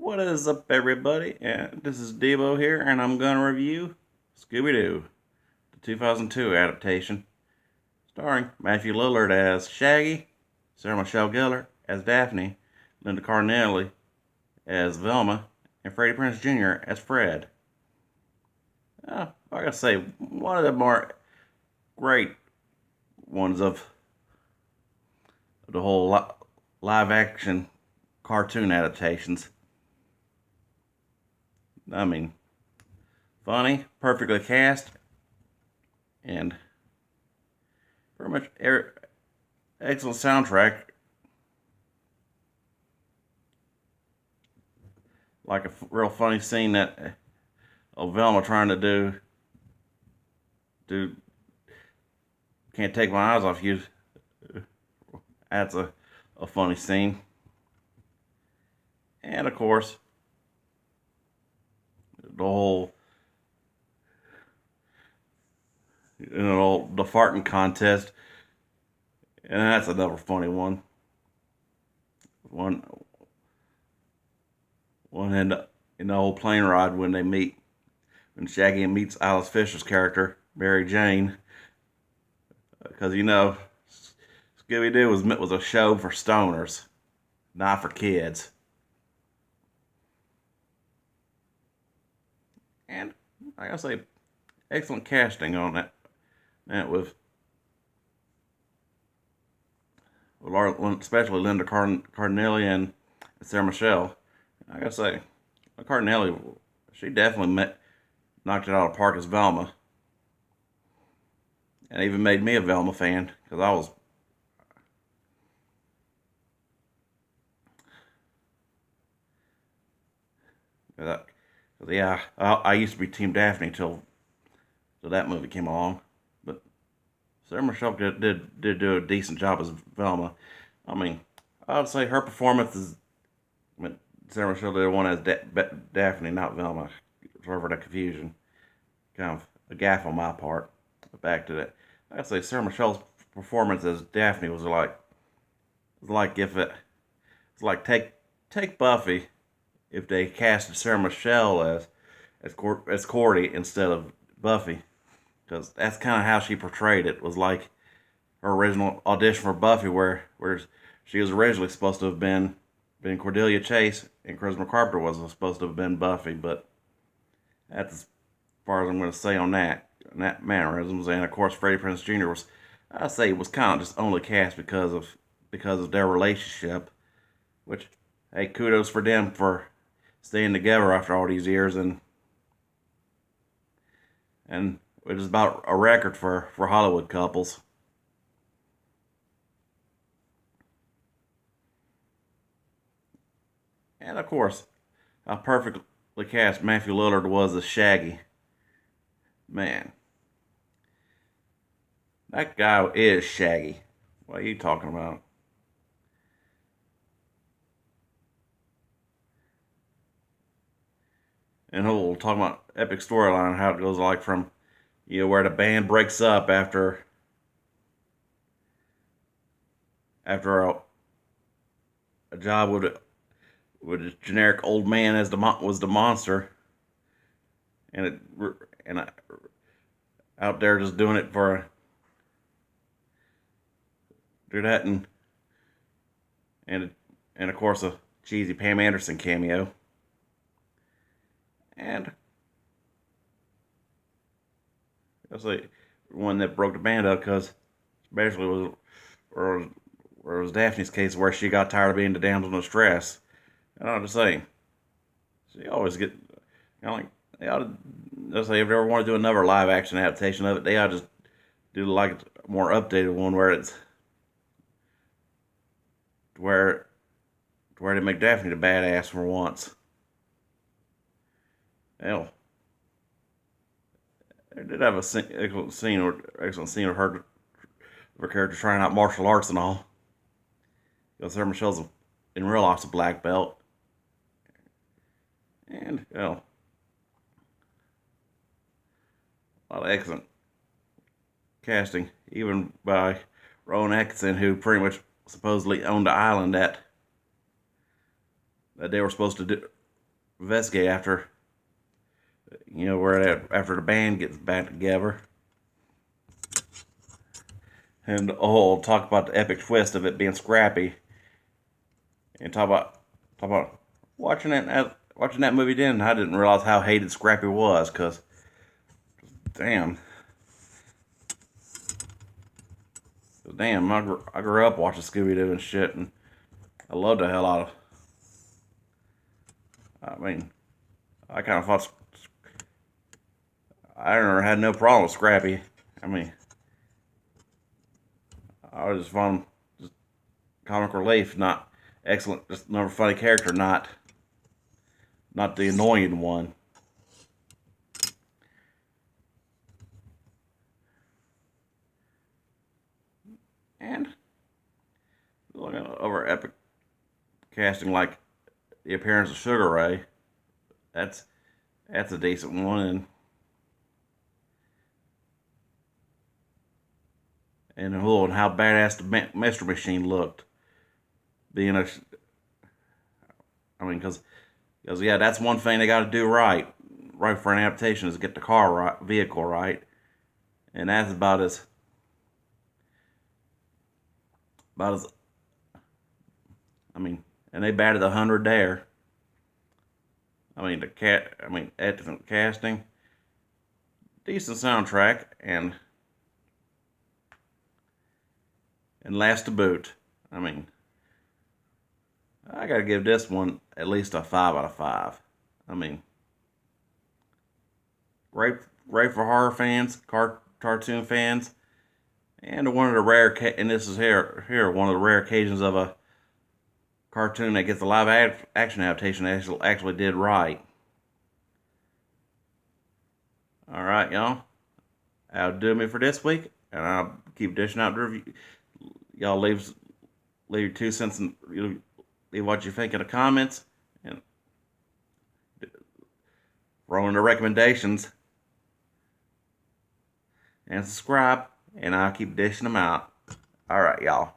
What is up, everybody? And this is Debo here, and I'm gonna review Scooby-Doo, the 2002 adaptation, starring Matthew Lillard as Shaggy, Sarah Michelle Gellar as Daphne, Linda Cardellini as Velma, and Freddie Prinze Jr. as Fred. Like I say, one of the more great ones of the whole live-action cartoon adaptations. I mean, funny, perfectly cast, and pretty much excellent soundtrack. Like a real funny scene that of Velma trying to do can't take my eyes off you. That's a funny scene. And of course, the whole the farting contest, and that's another funny one. One one in the whole plane ride when when Shaggy meets Alice Fisher's character Mary Jane, because Scooby Doo was a show for stoners, not for kids. And like I say, excellent casting on that especially Linda Cardellini and Sarah Michelle. I gotta say, Cardellini, she definitely knocked it out of the park as Velma, and even made me a Velma fan because uh, yeah, I used to be Team Daphne till that movie came along, but Sarah Michelle did do a decent job as Velma. I mean, I would say her performance is. I mean, Sarah Michelle did one as Daphne, not Velma. Sorry for the confusion. Kind of a gaffe on my part. But back to that. I'd say Sarah Michelle's performance as Daphne was like if it it's like take Buffy if they casted Sarah Michelle as Cordy instead of Buffy, because that's kind of how she portrayed it. Was like her original audition for Buffy, where she was originally supposed to have been Cordelia Chase, and Charisma Carpenter was supposed to have been Buffy, but that's as far as I'm going to say on that mannerisms. And of course, Freddie Prinze Jr. I say was kind of just only cast because of their relationship, which, hey, kudos for them for staying together after all these years, and it is about a record for Hollywood couples. And of course, how perfectly cast Matthew Lillard was as Shaggy. Man, that guy is Shaggy. What are you talking about? And he'll talk about epic storyline, how it goes like from where the band breaks up after a job with a generic old man as was the monster, and out there just doing it for do that and and of course a cheesy Pam Anderson cameo, and that's like one that broke the band up because especially or, or it was Daphne's case where she got tired of being the damsel in distress. And I'm just saying, she always get like they ought to. Let's say if they ever want to do another live action adaptation of it, they ought to just do like a more updated one where it's where where they make Daphne the badass for once. Hell, they did have a excellent scene of her character trying out martial arts and all. Because Sarah Michelle's in real life a black belt, and a lot of excellent casting, even by Rowan Atkinson, who pretty much supposedly owned the island that they were supposed to do investigate after, after the band gets back together. And talk about the epic twist of it being Scrappy, and talk about watching that movie. Then I didn't realize how hated Scrappy was, cause damn, I grew up watching Scooby Doo and shit, and I loved the hell out of. I mean, I kind of thought I never had no problem with Scrappy. I mean, I just found just comic relief, not excellent, just another funny character, not the annoying one. And looking over epic casting like the appearance of Sugar Ray, that's that's a decent one, and how badass the Mystery Machine looked. Being a, I mean, because yeah, that's one thing they got to do right for an adaptation is get the vehicle right, and that's about as I mean, and they batted 100 there. I mean, excellent casting, decent soundtrack, and last to boot. I mean, I gotta give this one at least a 5 out of 5. I mean, great, great for horror fans, cartoon fans, and one of the and this is here one of the rare occasions of a cartoon that gets a live action adaptation that actually did right. All right, y'all. That'll do me for this week, and I'll keep dishing out the review. Y'all leave your 2 cents and leave what you think in the comments, and roll in the recommendations, and subscribe, and I'll keep dishing them out. All right, y'all.